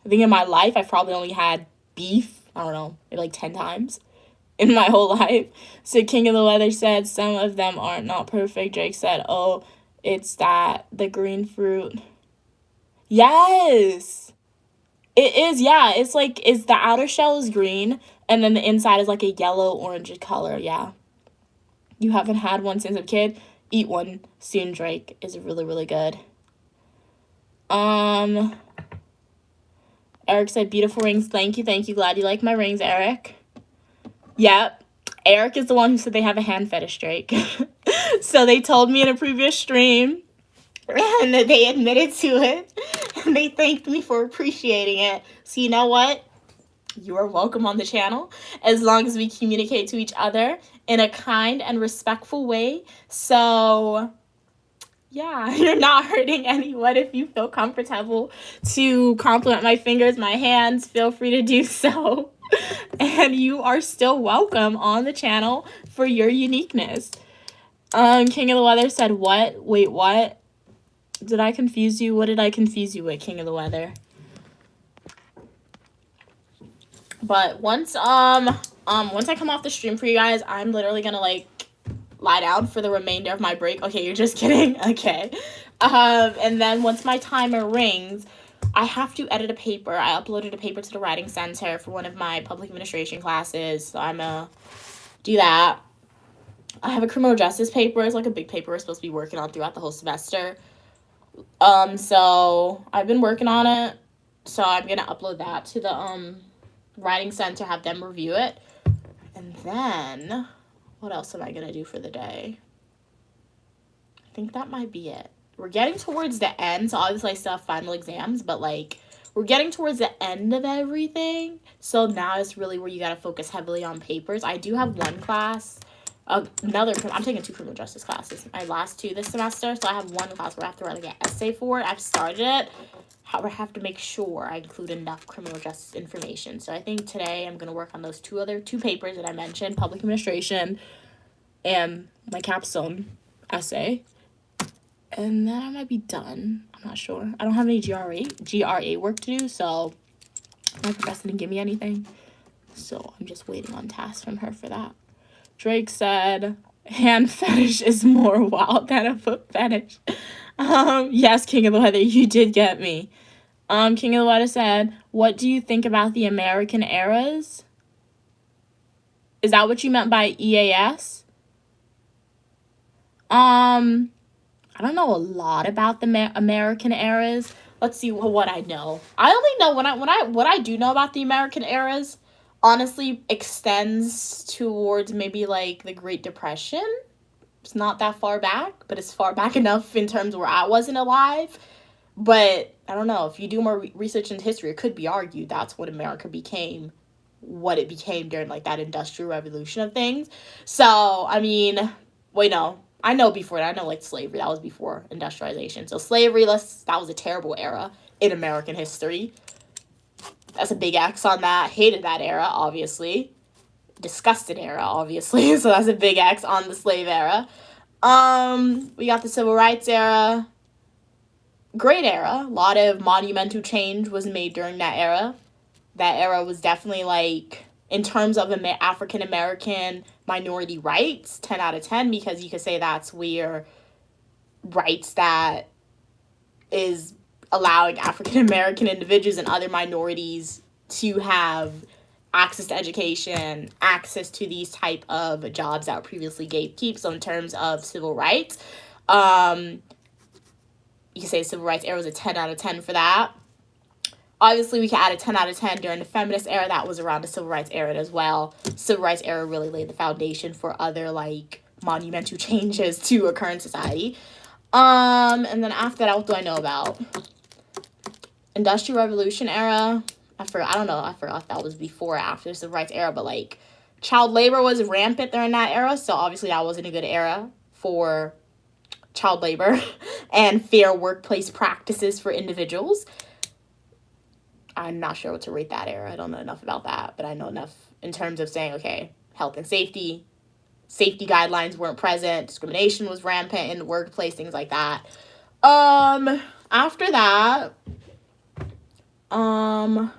think in my life I've probably only had beef, I don't know, maybe like 10 times in my whole life. So King of the Weather said some of them are not perfect. Drake said, oh, it's that the green fruit. Yes, it is. Yeah, it's like, is the outer shell is green and then the inside is like a yellow orange color. Yeah, you haven't had one since a kid? Eat one soon. Drake is really, really good. Eric said beautiful rings. Thank you, glad you like my rings, Eric. Yep, Eric is the one who said they have a hand fetish, Drake. So they told me in a previous stream, and they admitted to it, and they thanked me for appreciating it. So you know what? You are welcome on the channel, as long as we communicate to each other in a kind and respectful way. So yeah, you're not hurting anyone. If you feel comfortable to compliment my fingers, my hands, feel free to do so. And you are still welcome on the channel for your uniqueness. King of the Weather said, what? Wait, what? Did I confuse you? What did I confuse you with, King of the Weather? But once I come off the stream for you guys, I'm literally gonna like lie down for the remainder of my break. Okay, you're just kidding. Okay. And then once my timer rings, I have to edit a paper. I uploaded a paper to the writing center for one of my public administration classes, so I'm gonna do that. I have a criminal justice paper. It's like a big paper we're supposed to be working on throughout the whole semester. So I've been working on it. So I'm gonna upload that to the writing center, have them review it. And then, what else am I going to do for the day? I think that might be it. We're getting towards the end, so obviously I still have final exams, but like we're getting towards the end of everything. So now is really where you got to focus heavily on papers. I do have one class, I'm taking 2 criminal justice classes, my last 2 this semester. So I have one class where I have to write like an essay for it. I've started it. However, I have to make sure I include enough criminal justice information. So I think today I'm going to work on those 2 papers that I mentioned, public administration and my capstone essay. And then I might be done. I'm not sure. I don't have any GRA work to do, so my professor didn't give me anything. So I'm just waiting on tasks from her for that. Drake said, hand fetish is more wild than a foot fetish. Yes, King of the Weather, you did get me. King of the Weather said, what do you think about the American eras? Is that what you meant by EAS? I don't know a lot about the American eras. Let's see what I know. I only know what I do know about the American eras honestly extends towards maybe like the Great Depression. It's not that far back, but it's far back enough in terms where I wasn't alive. But I don't know, if you do more research into history, it could be argued that's what America became, what it became during like that industrial revolution of things. So, I mean, wait, no. I know before that. I know like slavery. That was before industrialization. So slavery, that was a terrible era in American history. That's a big X on that. Hated that era, obviously. Disgusted era, obviously. So that's a big X on the slave era. We got the civil rights era. Great era. A lot of monumental change was made during that era. That era was definitely like, in terms of African American minority rights, 10 out of 10, because you could say that's where rights that is allowing African American individuals and other minorities to have access to education, access to these type of jobs that were previously gatekept. So in terms of civil rights, you can say civil rights era was a 10 out of 10 for that. Obviously, we can add a 10 out of 10 during the feminist era. That was around the civil rights era as well. Civil rights era really laid the foundation for other, like, monumental changes to occur in society. And then after that, what do I know about? Industrial Revolution era. I forgot if that was before or after the civil rights era, but, like, child labor was rampant during that era. So, obviously, that wasn't a good era for child labor and fair workplace practices for individuals. I'm not sure what to rate that era. I don't know enough about that, but I know enough in terms of saying, okay, health and safety guidelines weren't present, discrimination was rampant in the workplace, things like that. After that, when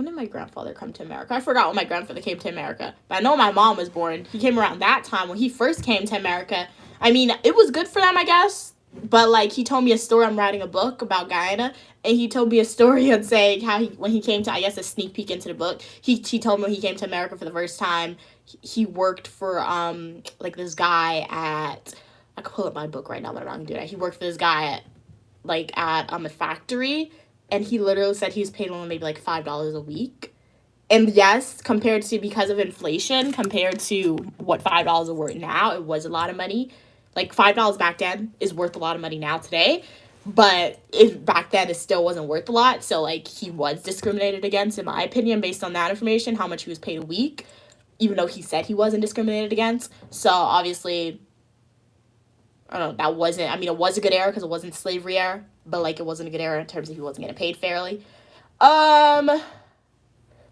did my grandfather come to America? I forgot when my grandfather came to America, but I know my mom was born. He came around that time when he first came to America. I mean, it was good for them, I guess. But, like, he told me a story. I'm writing a book about Guyana, and he told me a story of saying how when he came to, I guess, a sneak peek into the book, he told me when he came to America for the first time, he worked for, like, this guy at, I could pull up my book right now, but I'm not going to do that. He worked for this guy at a factory, and he literally said he was paid only maybe, like, $5 a week. And yes, because of inflation, compared to what $5 are worth now, it was a lot of money. Like, $5 back then is worth a lot of money now today. But back then, it still wasn't worth a lot. So, like, he was discriminated against, in my opinion, based on that information, how much he was paid a week, even though he said he wasn't discriminated against. So, obviously, I don't know, it was a good era because it wasn't slavery era. But, like, it wasn't a good era in terms of he wasn't getting paid fairly. When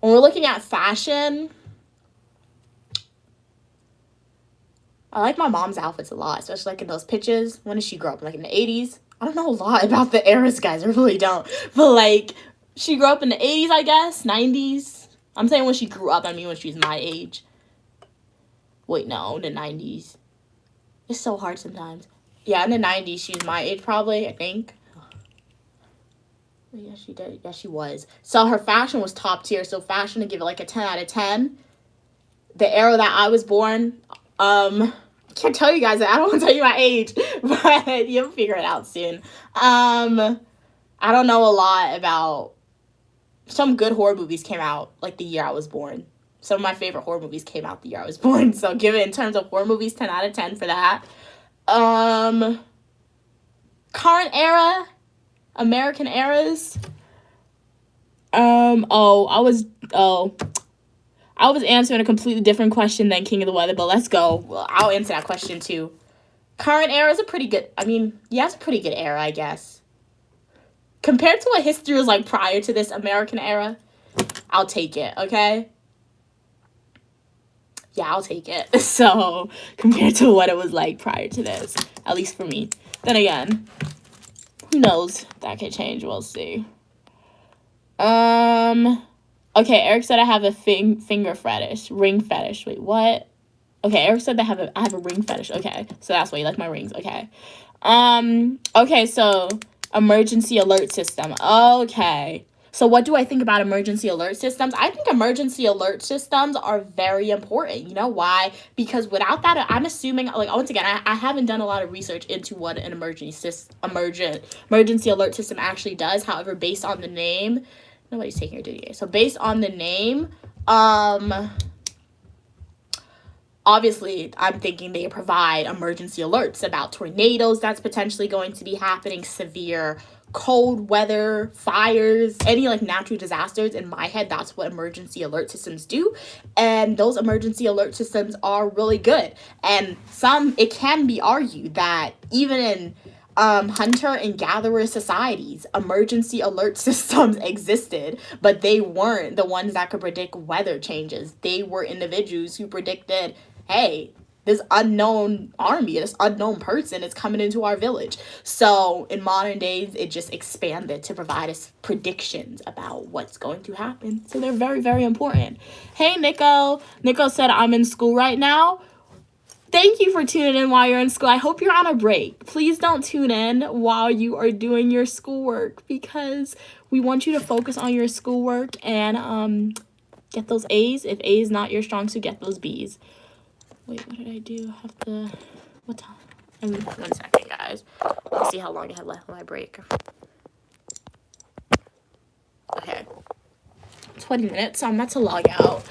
we're looking at fashion, I like my mom's outfits a lot, especially like in those pictures. When did she grow up? Like in the 80s? I don't know a lot about the eras, guys. I really don't. But like, she grew up in the 80s, I guess. 90s. I'm saying when she grew up, I mean when she was my age. Wait, no, the 90s. It's so hard sometimes. Yeah, in the 90s, she was my age probably, I think. Yeah, she did. Yeah, she was. So her fashion was top tier. So fashion, to give it like a 10 out of 10. The era that I was born, I can't tell you guys that. I don't want to tell you my age, but you'll figure it out soon. I don't know a lot about some good horror movies came out like the year I was born. Some of my favorite horror movies came out the year I was born. So give it, in terms of horror movies, 10 out of 10 for that. Current era, American eras. I was answering a completely different question than King of the Weather, but let's go. Well, I'll answer that question too. Current era is a pretty good, it's a pretty good era, I guess. Compared to what history was like prior to this American era, I'll take it, okay? Yeah, I'll take it. So, compared to what it was like prior to this, at least for me. Then again, who knows? That could change. We'll see. Okay, Eric said I have a finger fetish. Ring fetish. Wait, what? Okay, Eric said I have a ring fetish. Okay, so that's why you like my rings. Okay. Okay, so emergency alert system. Okay. So what do I think about emergency alert systems? I think emergency alert systems are very important. You know why? Because without that, I'm assuming, like, once again, I haven't done a lot of research into what an emergency alert system actually does. However, based on the name, nobody's taking your duty here. So based on the name, obviously, I'm thinking they provide emergency alerts about tornadoes that's potentially going to be happening, severe cold weather, fires, any like natural disasters. In my head, that's what emergency alert systems do. And those emergency alert systems are really good. And it can be argued that even in hunter and gatherer societies, emergency alert systems existed, but they weren't the ones that could predict weather changes. They were individuals who predicted, hey, this unknown army, this unknown person is coming into our village. So in modern days, it just expanded to provide us predictions about what's going to happen. So they're very, very important. Hey, Nico. Nico said, I'm in school right now. Thank you for tuning in while you're in school. I hope you're on a break. Please don't tune in while you are doing your schoolwork, because we want you to focus on your schoolwork and get those A's. If A is not your strong suit, get those B's. Wait, what did I do? What time? 1 second, guys. Let's see how long I have left on my break. Okay. 20 minutes. So I'm about to log out.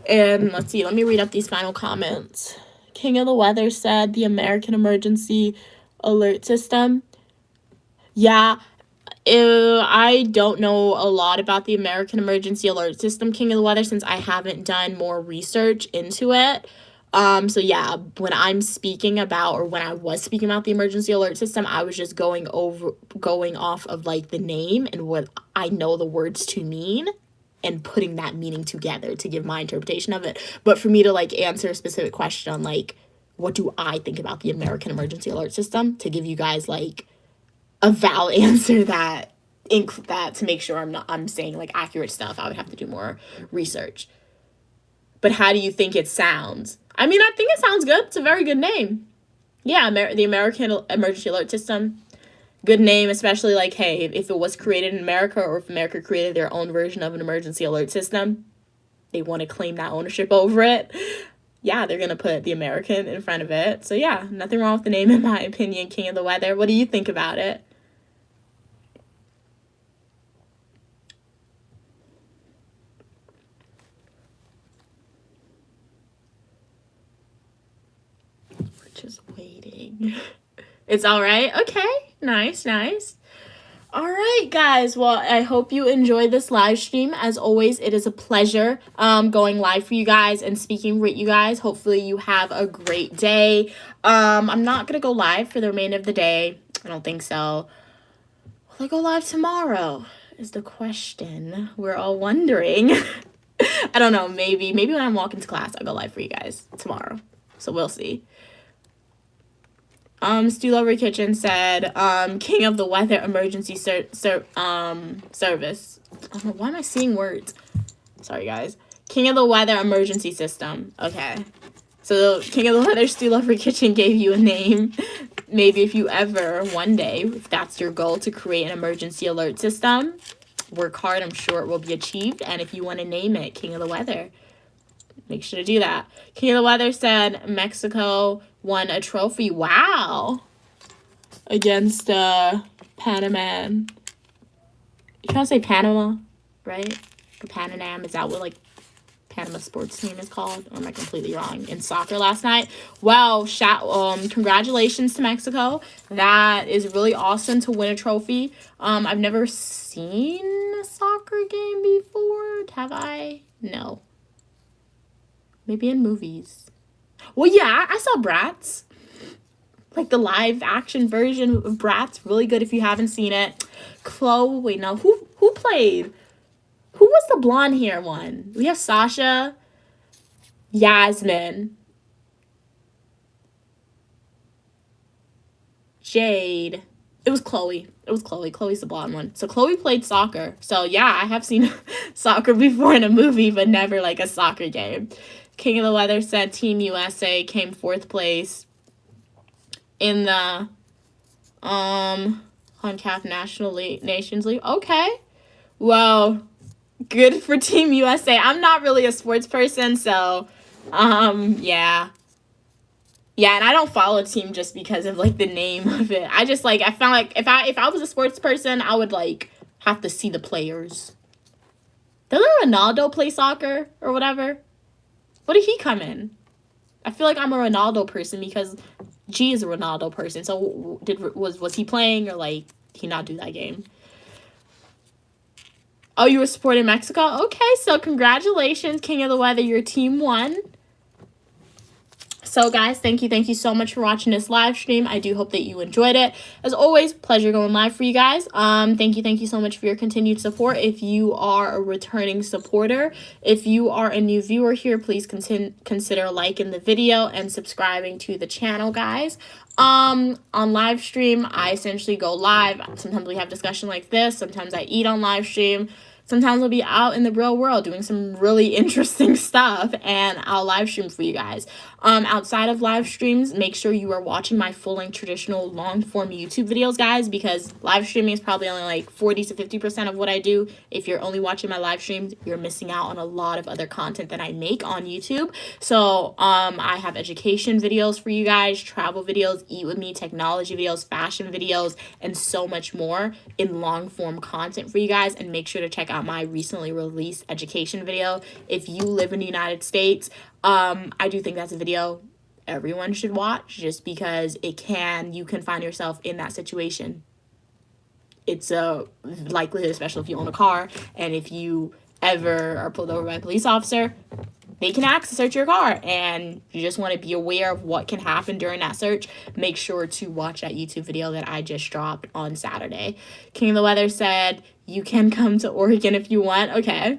And let's see. Let me read up these final comments. King of the Weather said the American Emergency Alert System. Yeah. I don't know a lot about the American Emergency Alert System, King of the Weather, since I haven't done more research into it. So yeah, when I'm speaking about, or when I was speaking about the emergency alert system, I was just going off of like the name and what I know the words to mean and putting that meaning together to give my interpretation of it. But for me to like answer a specific question on like, what do I think about the American Emergency Alert System, to give you guys like a valid answer that to make sure I'm saying like accurate stuff, I would have to do more research. But how do you think it sounds? I think it sounds good. It's a very good name. Yeah, the American Emergency Alert System. Good name, especially like, hey, if it was created in America, or if America created their own version of an emergency alert system, they want to claim that ownership over it. Yeah, they're going to put the American in front of it. So yeah, nothing wrong with the name in my opinion, King of the Weather. What do you think about it? Just waiting. It's all right. Okay. Nice. All right, guys. Well, I hope you enjoyed this live stream. As always, it is a pleasure going live for you guys and speaking with you guys. Hopefully you have a great day. I'm not going to go live for the remainder of the day. I don't think so. Will I go live tomorrow is the question we're all wondering. I don't know. Maybe when I'm walking to class, I'll go live for you guys tomorrow. So we'll see. Stu Lover Kitchen said, King of the Weather Emergency Service. I don't know, why am I seeing words? Sorry, guys. King of the Weather Emergency System. Okay. So, King of the Weather Stu Lover Kitchen gave you a name. Maybe if you ever, one day, if that's your goal, to create an emergency alert system, work hard. I'm sure it will be achieved. And if you want to name it King of the Weather, make sure to do that. King of the Weather said Mexico won a trophy. Wow. Against Panama. You can't say Panama right? Or Pan Am, is that what like Panama sports team is called? Or am I completely wrong? In soccer last night. Wow, congratulations to Mexico. That is really awesome to win a trophy. I've never seen a soccer game before. Have I? No. Maybe in movies. Well, yeah, I saw Bratz. Like the live action version of Bratz. Really good if you haven't seen it. Chloe, wait, no. Who played? Who was the blonde hair one? We have Sasha, Yasmin, Jade. It was Chloe. It was Chloe. Chloe's the blonde one. So Chloe played soccer. So yeah, I have seen soccer before in a movie, but never like a soccer game. King of the Weather said Team USA came 4th place in the CONCACAF Nations League. Okay. Well, good for Team USA. I'm not really a sports person, so yeah. Yeah, and I don't follow a team just because of like the name of it. I just like I found like if I was a sports person, I would like have to see the players. Doesn't Ronaldo play soccer or whatever? What did he come in? I feel like I'm a Ronaldo person because G is a Ronaldo person. So was he playing or like did he not do that game? Oh, you were supporting Mexico? Okay, so congratulations, King of the Weather. Your team won. So, guys, thank you so much for watching this live stream. I do hope that you enjoyed it. As always, pleasure going live for you guys. Thank you so much for your continued support. If you are a returning supporter, if you are a new viewer here, please consider liking the video and subscribing to the channel, guys. On live stream, I essentially go live. Sometimes we have discussion like this. Sometimes I eat on live stream. Sometimes I'll be out in the real world doing some really interesting stuff and I'll live stream for you guys. Outside of live streams, make sure you are watching my full-length traditional long-form YouTube videos, guys, because live streaming is probably only like 40 to 50% of what I do. If you're only watching my live streams, you're missing out on a lot of other content that I make on YouTube. So I have education videos for you guys, travel videos, eat with me, technology videos, fashion videos, and so much more in long-form content for you guys. And make sure to check out my recently released education video. If you live in the United States, I do think that's a video everyone should watch just because you can find yourself in that situation. It's a likelihood, especially if you own a car, and if you ever are pulled over by a police officer, they can search your car, and you just want to be aware of what can happen during that search. Make sure to watch that YouTube video that I just dropped on Saturday. King of the Weather said, you can come to Oregon if you want. Okay.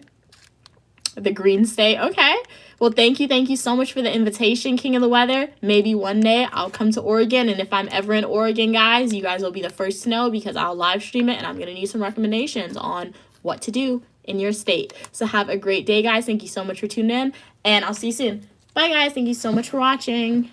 The Green State. Okay. Well, thank you so much for the invitation, King of the Weather. Maybe one day I'll come to Oregon, and if I'm ever in Oregon, guys, you guys will be the first to know because I'll live stream it, and I'm going to need some recommendations on what to do in your state. So have a great day, guys. Thank you so much for tuning in, and I'll see you soon. Bye, guys. Thank you so much for watching.